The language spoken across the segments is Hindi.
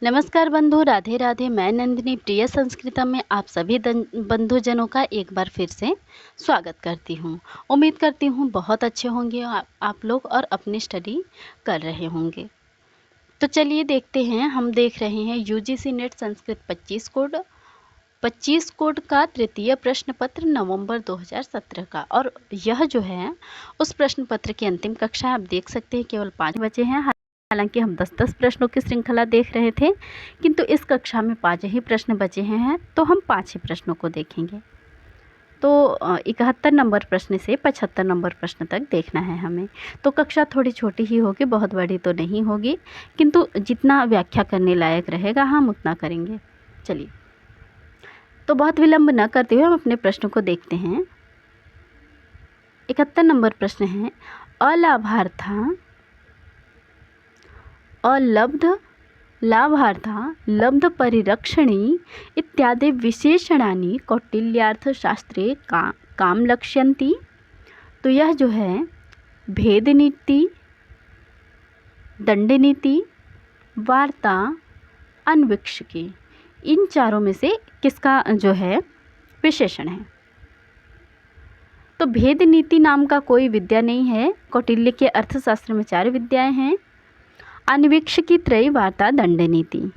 नमस्कार बंधु, राधे राधे। मैं नंदिनी प्रिय संस्कृतम में आप सभी बंधुजनों का एक बार फिर से स्वागत करती हूँ। उम्मीद करती हूँ बहुत अच्छे होंगे आप लोग और अपनी स्टडी कर रहे होंगे। तो चलिए देखते हैं, हम देख रहे हैं यूजीसी नेट संस्कृत 25 कोड का तृतीय प्रश्न पत्र नवंबर 2017 का। और यह जो है उस प्रश्न पत्र की अंतिम कक्षा। आप देख सकते हैं केवल 5 बचे हैं। हालांकि हम 10-10 प्रश्नों की श्रृंखला देख रहे थे, किंतु इस कक्षा में 5 ही प्रश्न बचे हैं, तो हम 5 ही प्रश्नों को देखेंगे। तो 71 नंबर प्रश्न से 75 नंबर प्रश्न तक देखना है हमें। तो कक्षा थोड़ी छोटी ही होगी, बहुत बड़ी तो नहीं होगी, किंतु जितना व्याख्या करने लायक रहेगा हम उतना करेंगे। चलिए, तो बहुत विलंब न करते हुए हम अपने प्रश्नों को देखते हैं। 71 नंबर प्रश्न है, अलाभार्था अलब्ध लाभार्था लब्ध परिरक्षणी इत्यादि विशेषणानि कौटिल्यार्थशास्त्रे काम लक्ष्यन्ति। तो यह जो है भेद नीति, दंड नीति, वार्ता, अन्वीक्षिकी, इन चारों में से किसका जो है विशेषण है? तो भेद नीति नाम का कोई विद्या नहीं है। कौटिल्य के अर्थशास्त्र में 4 विद्याएं हैं। अन्वीक्षिकी, त्रयी, वार्ता, दंड नीति।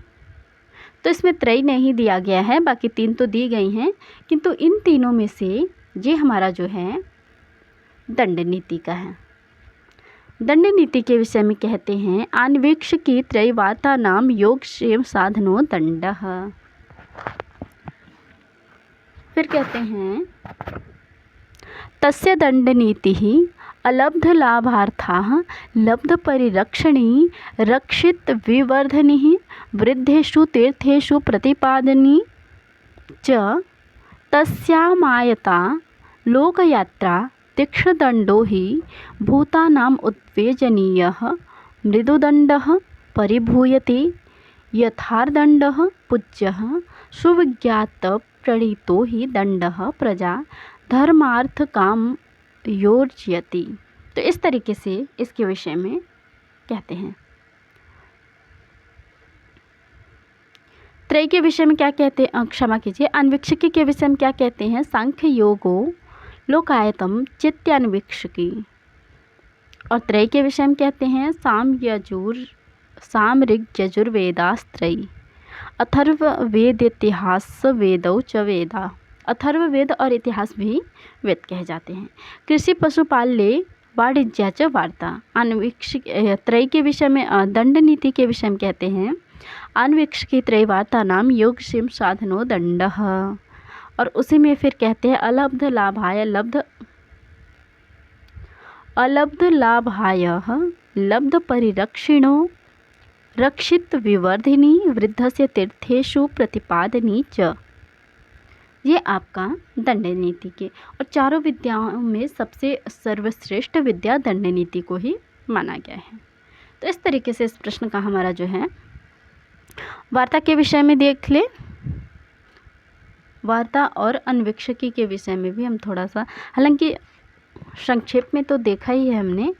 तो इसमें त्रयी नहीं दिया गया है, बाकी 3 तो दी गई हैं, किंतु इन तीनों में से ये हमारा जो है दंड नीति का है। दंड नीति के विषय में कहते हैं, अन्वीक्षिकी त्रयी वार्ता नाम योगक्षेम साधनो दंडः। फिर कहते हैं, तस्य दंड नीति अलब्ध लाभार्थाः लब्ध परिरक्षणी रक्षित विवर्धनी वृद्धेषु तीर्थेषु प्रतिपादनी च तस्यामायता लोकयात्रा तीक्ष्णदंडो हि भूतानाम् उद्वेजनीयः मृदुदंडः परिभूयते यथार्दंडः पूज्यः सुविज्ञातप्रणीतो हि दंडः प्रजा धर्मार्थ काम योजयति। तो इस तरीके से इसके विषय में कहते हैं। त्रय के विषय में क्या कहते हैं, क्षमा कीजिए, अन्वीक्षिकी के विषय में क्या कहते हैं? सांख्य योगो लोकायतम चित्तान्वीक्षिकी। और त्रय के विषय में कहते हैं साम ऋग यजुर्वेदास्त्रयी अथर्व वेद इतिहास वेदौ च वेदा। अथर्व वेद और इतिहास भी वेद कहे जाते हैं। कृषि पशुपाल्य वाणिज्य च वार्ता। अन्वीक्षिक त्रय के विषय में दंड नीति के विषय में कहते हैं, अन्वीक्षिकी त्रय वार्ता नाम योगक्षेम साधनो दंडः। और उसी में फिर कहते हैं, अलब्ध लाभाय लब्ध परिरक्षिणो रक्षित विवर्धिनी वृद्धस्य तीर्थेषु प्रतिपादनी च। ये आपका दंड नीति के। और चारों विद्याओं में सबसे सर्वश्रेष्ठ विद्या दंड नीति को ही माना गया है। तो इस तरीके से इस प्रश्न का हमारा जो है वार्ता के विषय में देख ले। वार्ता और अन्वीक्षिकी के विषय में भी हम थोड़ा सा, हालांकि संक्षेप में तो देखा ही है हमने,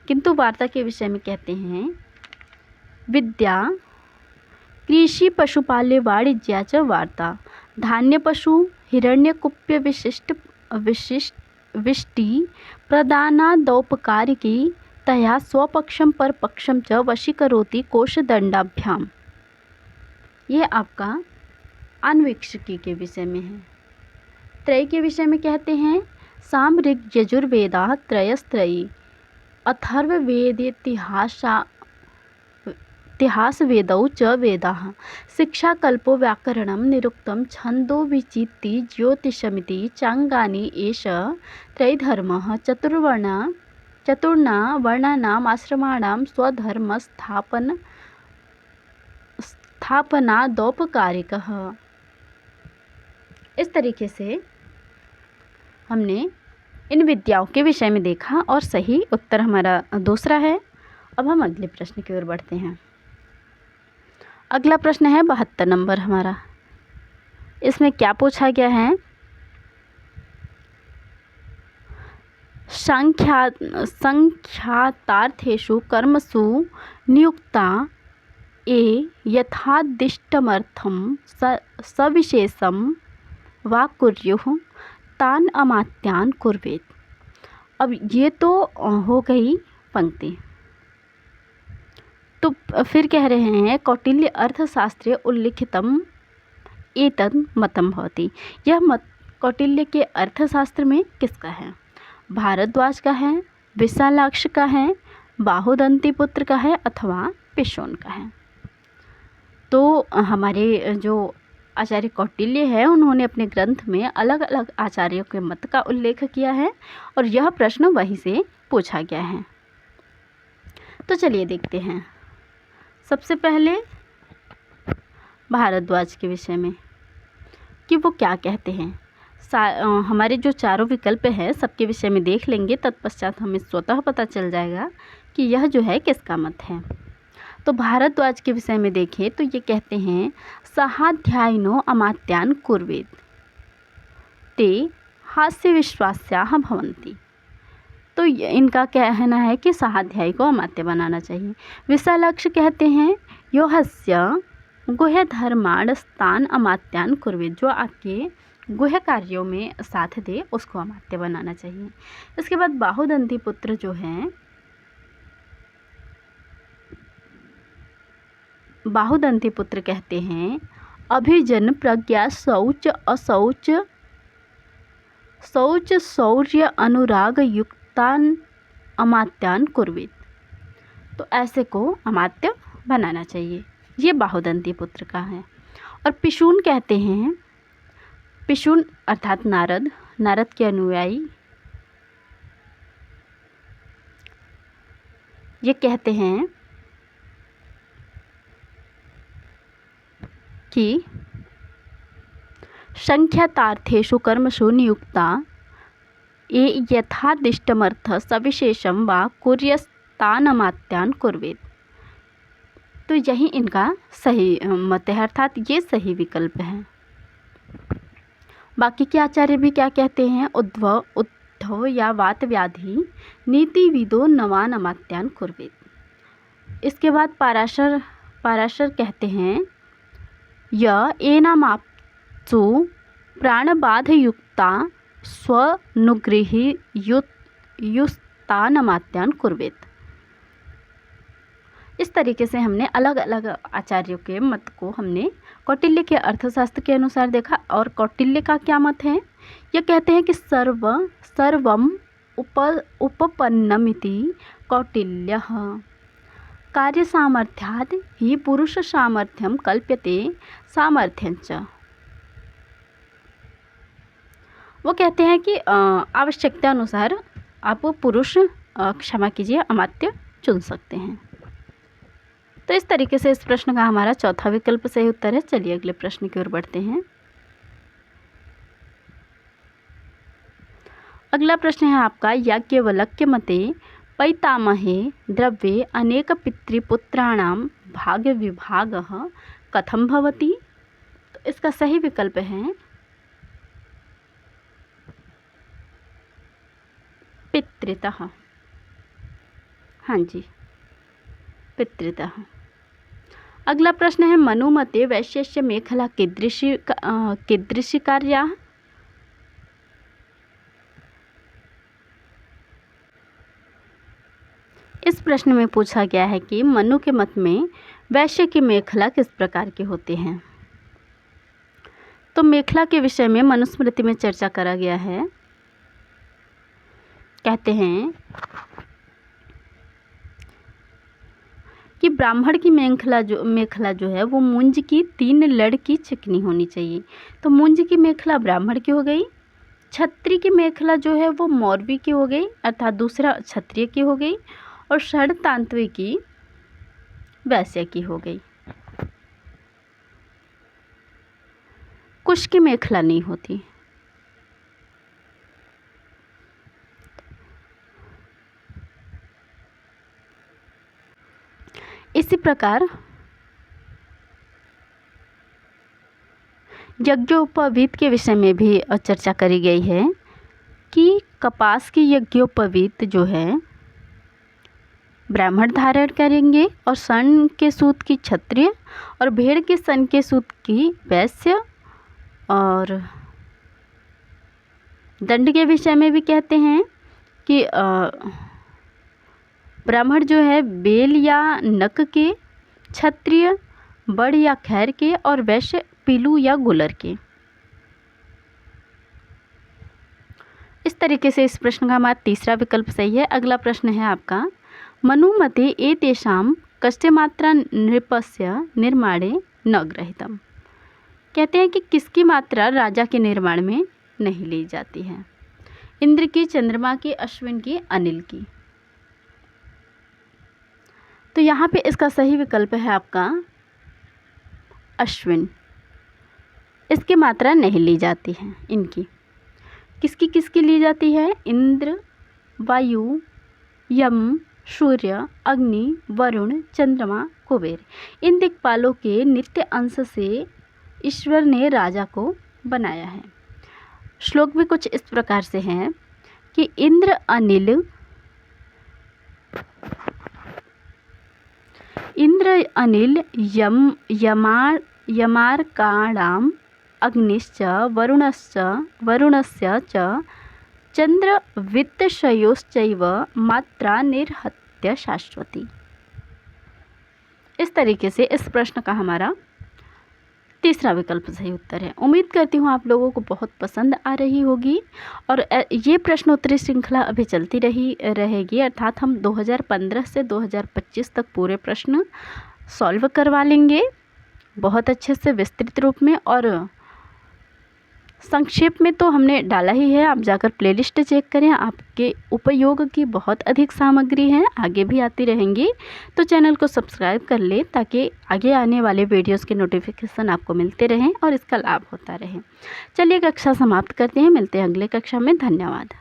किंतु वार्ता के विषय में कहते हैं, विद्या कृषि पशुपाल्य वाणिज्य च वार्ता धान्य पशु हिरण्यकुप्य विष्टि प्रदानादौपकारिकी तया स्वपक्षम परपक्षम च वशीकरोति कोशदंडाभ्याम। ये आपका अन्वीक्षिकी के विषय में है। त्रय के विषय में कहते हैं, साम ऋग यजुर्वेदा त्रयस्त्रयी अथर्व इतिहास वेदौ च वेदाः शिक्षा कल्पो व्याकरणं निरुक्तं छन्दो विचित्ति ज्योतिषमिति चांगानि एष त्रयधर्मः चतुर्ना वर्णानाम् आश्रमाणां स्थापनादौपकारिकः। इस तरीके से हमने इन विद्याओं के विषय में देखा और सही उत्तर हमारा दूसरा है। अब हम अगले प्रश्न की ओर बढ़ते हैं। अगला प्रश्न है 72 नंबर हमारा। इसमें क्या पूछा गया है? संख्यातार्थेषु कर्मसु नियुक्ता ए यथादिष्टमर्थम सविशेषम वा कुर्युः तान अमात्यान कुर्वेत। अब ये तो हो गई पंक्ति। तो फिर कह रहे हैं कौटिल्य अर्थशास्त्रे उल्लिखितम एतद मतम भवति। यह मत कौटिल्य के अर्थशास्त्र में किसका है? भारद्वाज का है, विशालाक्ष का है, बाहुदंतीपुत्र का है अथवा पिशोन का है? तो हमारे जो आचार्य कौटिल्य है उन्होंने अपने ग्रंथ में अलग अलग आचार्यों के मत का उल्लेख किया है और यह प्रश्न वहीं से पूछा गया है। तो चलिए देखते हैं सबसे पहले भारद्वाज के विषय में कि वो क्या कहते हैं। हमारे जो चारों विकल्प हैं सबके विषय में देख लेंगे, तत्पश्चात हमें स्वतः पता चल जाएगा कि यह जो है किसका मत है। तो भारद्वाज के विषय में देखें तो ये कहते हैं सहाध्यायिनो अमात्यान कुर्वेत ते हास्य विश्वास्याः भवन्ति। तो इनका कहना है कि सहाध्यायी को अमात्य बनाना चाहिए। विशालाक्ष कहते हैं योहस्य गुह्य धर्माण स्थान अमात्यान कुर्वेत, जो आपके गुह्य कार्यों में साथ दे उसको अमात्य बनाना चाहिए। इसके बाद बाहुदंतीपुत्र जो हैं, बाहुदंतीपुत्र कहते हैं अभिजन प्रज्ञा शौच अशौच शौच शौर्य अनुराग युक्तान अमात्यान कुर्वेत। तो ऐसे को अमात्य बनाना चाहिए। ये बाहुदंतीपुत्र का है। और पिशून कहते हैं, पिशून अर्थात नारद, नारद के अनुयायी, ये कहते हैं कि संख्यातार्थेषु कर्मसु नियुक्ता ये यथादिष्टमर्थ सविशेषम वा कुर्यस्तानमात्यान कुर्वेत। तो यही इनका सही मत है, अर्थात ये सही विकल्प है। बाकी के आचार्य भी क्या कहते हैं? उद्धव या वात व्याधि नीतिविदो नवान अमात्यान कुर्वेत। इसके बाद पाराशर कहते हैं य एनामाप्सु प्राणबाधयुक्ता स्वनुगृही युस्तानमात्यान कुर्वेत। इस तरीके से हमने अलग अलग आचार्यों के मत को हमने कौटिल्य के अर्थशास्त्र के अनुसार देखा। और कौटिल्य का क्या मत है? यह कहते हैं कि सर्वम उपपन्नमिति कौटिल्यः कार्य सामर्थ्यात् ही पुरुष सामर्थ्यम कल्प्यते सामर्थ्यंच। वो कहते हैं कि आवश्यकता अनुसार आप पुरुष क्षमा कीजिए अमात्य चुन सकते हैं। तो इस तरीके से इस प्रश्न का हमारा चौथा विकल्प सही उत्तर है। चलिए अगले प्रश्न की ओर बढ़ते हैं। अगला प्रश्न है आपका याज्ञवल्क्य मते पैतामहे द्रव्ये अनेक पितृपुत्राणां भाग्य विभागः कथं भवति। तो इसका सही विकल्प है पितृतः। हाँ जी, पितृतः। अगला प्रश्न है मनुमते वैश्यस्य मेखला कीदृशी कार्या। इस प्रश्न में पूछा गया है कि मनु के मत में वैश्य की मेखला किस प्रकार के होते हैं। तो मेखला के विषय में मनुस्मृति में चर्चा करा गया है। कहते हैं कि ब्राह्मण की मेखला जो है वो मुंज की 3 लड़ की चिकनी होनी चाहिए। तो मुंज की मेखला ब्राह्मण की हो गई। क्षत्रिय की मेखला जो है वो मौरवी की हो गई, अर्थात दूसरा क्षत्रिय की हो गई। और षड्तांत्विक की वैश्य की हो गई। कुश की मेखला नहीं होती। इसी प्रकार यज्ञोपवीत के विषय में भी चर्चा करी गई है कि कपास की यज्ञोपवीत जो है ब्राह्मण धारण करेंगे और सन के सूत की क्षत्रिय और भेड़ के सन के सूत की वैश्य। और दंड के विषय में भी कहते हैं कि ब्राह्मण जो है बेल या नक के, क्षत्रिय बड़ या खैर के और वैश्य पीलू या गुलर के। इस तरीके से इस प्रश्न का हमारा तीसरा विकल्प सही है। अगला प्रश्न है आपका, मनुमते एतेषां कस्य मात्रा नृपस्य निर्माणे न गृहीतम्। कहते हैं कि किसकी मात्रा राजा के निर्माण में नहीं ली जाती है। इंद्र की, चंद्रमा की, अश्विन की, अनिल की। तो यहाँ पे इसका सही विकल्प है आपका अश्विन। इसकी मात्रा नहीं ली जाती है इनकी। किसकी किसकी ली जाती है? इंद्र, वायु, यम, सूर्य, अग्नि, वरुण, चंद्रमा, कुबेर। इन दिक्पालों के नित्य अंश से ईश्वर ने राजा को बनाया है। श्लोक भी कुछ इस प्रकार से हैं कि इंद्र अनिल यमार्काणाम् अग्निश्च वरुणस्य च चंद्र वित्तशयोश्चैव मात्रा निर्हत्य शाश्वती। इस तरीके से इस प्रश्न का हमारा तीसरा विकल्प सही उत्तर है। उम्मीद करती हूँ आप लोगों को बहुत पसंद आ रही होगी और ये प्रश्नोत्तरी श्रृंखला अभी चलती रहेगी, अर्थात हम 2015 से 2025 तक पूरे प्रश्न सॉल्व करवा लेंगे बहुत अच्छे से विस्तृत रूप में। और संक्षेप में तो हमने डाला ही है, आप जाकर प्लेलिस्ट चेक करें, आपके उपयोग की बहुत अधिक सामग्री है, आगे भी आती रहेंगी। तो चैनल को सब्सक्राइब कर लें ताकि आगे आने वाले वीडियोस के नोटिफिकेशन आपको मिलते रहें और इसका लाभ होता रहे। चलिए कक्षा समाप्त करते हैं, मिलते हैं अगले कक्षा में। धन्यवाद।